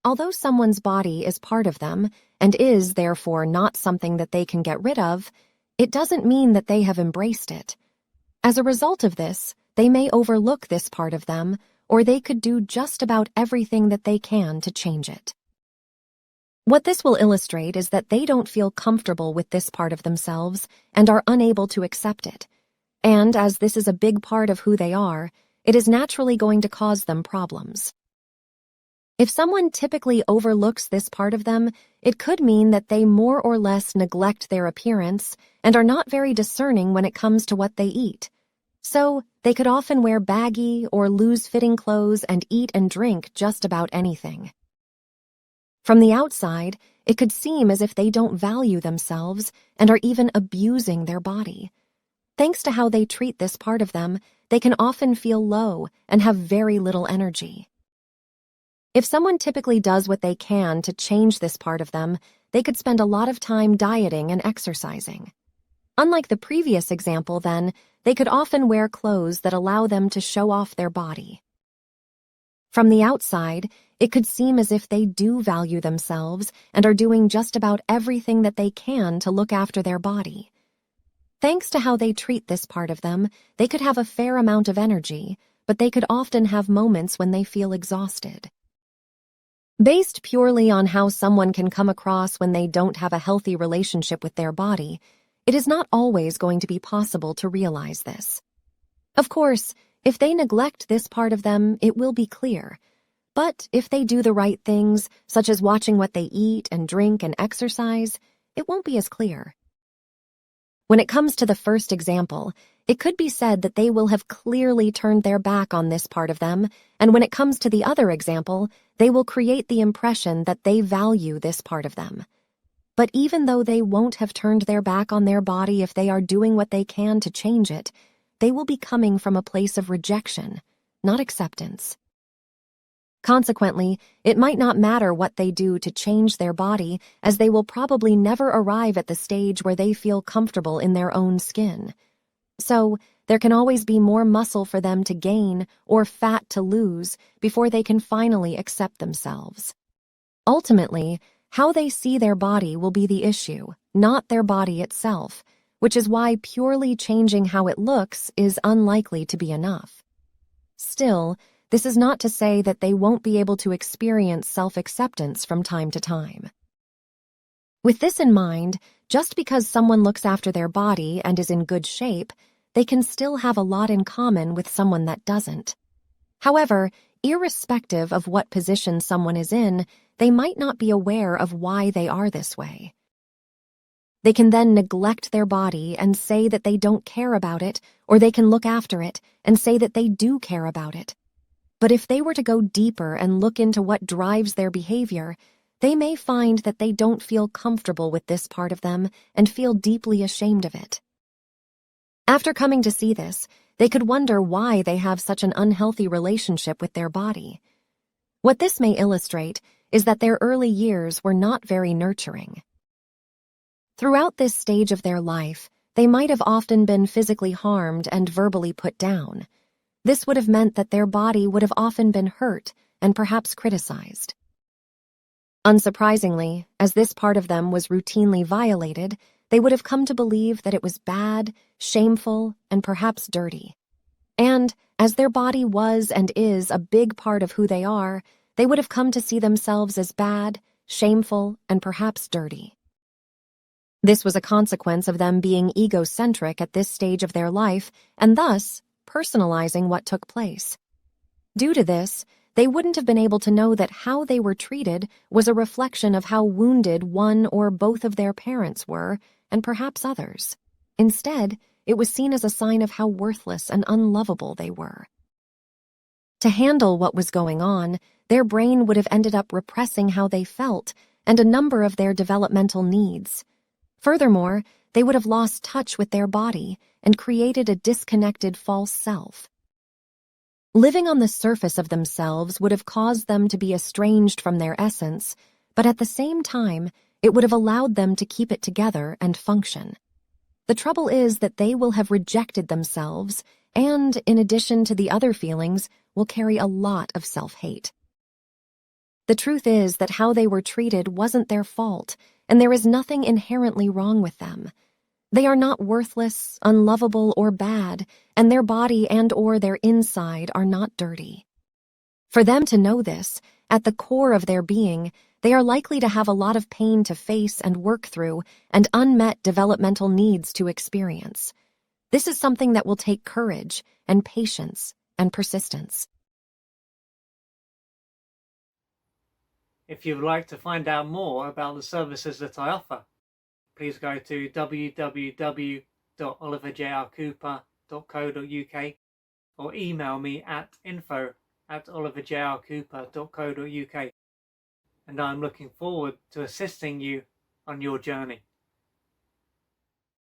Although someone's body is part of them and is, therefore, not something that they can get rid of, it doesn't mean that they have embraced it. As a result of this, they may overlook this part of them, or they could do just about everything that they can to change it. What this will illustrate is that they don't feel comfortable with this part of themselves and are unable to accept it. And as this is a big part of who they are, it is naturally going to cause them problems. If someone typically overlooks this part of them, it could mean that they more or less neglect their appearance and are not very discerning when it comes to what they eat. So, they could often wear baggy or loose-fitting clothes and eat and drink just about anything. From the outside, it could seem as if they don't value themselves and are even abusing their body. Thanks to how they treat this part of them, they can often feel low and have very little energy. If someone typically does what they can to change this part of them, they could spend a lot of time dieting and exercising. Unlike the previous example, then, they could often wear clothes that allow them to show off their body. From the outside, it could seem as if they do value themselves and are doing just about everything that they can to look after their body. Thanks to how they treat this part of them, they could have a fair amount of energy, but they could often have moments when they feel exhausted. Based purely on how someone can come across when they don't have a healthy relationship with their body, it is not always going to be possible to realize this. Of course, if they neglect this part of them, it will be clear. But if they do the right things, such as watching what they eat and drink and exercise, it won't be as clear. When it comes to the first example, it could be said that they will have clearly turned their back on this part of them, and when it comes to the other example, they will create the impression that they value this part of them. But even though they won't have turned their back on their body if they are doing what they can to change it, they will be coming from a place of rejection, not acceptance. Consequently, it might not matter what they do to change their body, as they will probably never arrive at the stage where they feel comfortable in their own skin. So, there can always be more muscle for them to gain or fat to lose before they can finally accept themselves. Ultimately, how they see their body will be the issue, not their body itself, which is why purely changing how it looks is unlikely to be enough. Still, this is not to say that they won't be able to experience self-acceptance from time to time. With this in mind, just because someone looks after their body and is in good shape, they can still have a lot in common with someone that doesn't. However, irrespective of what position someone is in, they might not be aware of why they are this way. They can then neglect their body and say that they don't care about it, or they can look after it and say that they do care about it. But if they were to go deeper and look into what drives their behavior, they may find that they don't feel comfortable with this part of them and feel deeply ashamed of it. After coming to see this, they could wonder why they have such an unhealthy relationship with their body. What this may illustrate is that their early years were not very nurturing. Throughout this stage of their life, they might have often been physically harmed and verbally put down. This would have meant that their body would have often been hurt and perhaps criticized. Unsurprisingly, as this part of them was routinely violated, they would have come to believe that it was bad, shameful, and perhaps dirty. And, as their body was and is a big part of who they are, they would have come to see themselves as bad, shameful, and perhaps dirty. This was a consequence of them being egocentric at this stage of their life, and thus, personalizing what took place. Due to this, they wouldn't have been able to know that how they were treated was a reflection of how wounded one or both of their parents were, and perhaps others. Instead, it was seen as a sign of how worthless and unlovable they were. To handle what was going on, their brain would have ended up repressing how they felt and a number of their developmental needs. Furthermore, they would have lost touch with their body and created a disconnected false self. Living on the surface of themselves would have caused them to be estranged from their essence, but at the same time, it would have allowed them to keep it together and function. The trouble is that they will have rejected themselves and, in addition to the other feelings, will carry a lot of self-hate. The truth is that how they were treated wasn't their fault, and there is nothing inherently wrong with them. They are not worthless, unlovable, or bad, and their body and/or their inside are not dirty. For them to know this, at the core of their being, they are likely to have a lot of pain to face and work through, and unmet developmental needs to experience. This is something that will take courage and patience and persistence. If you would like to find out more about the services that I offer, please go to www.oliverjrcooper.co.uk or email me at info@oliverjrcooper.co.uk, and I'm looking forward to assisting you on your journey.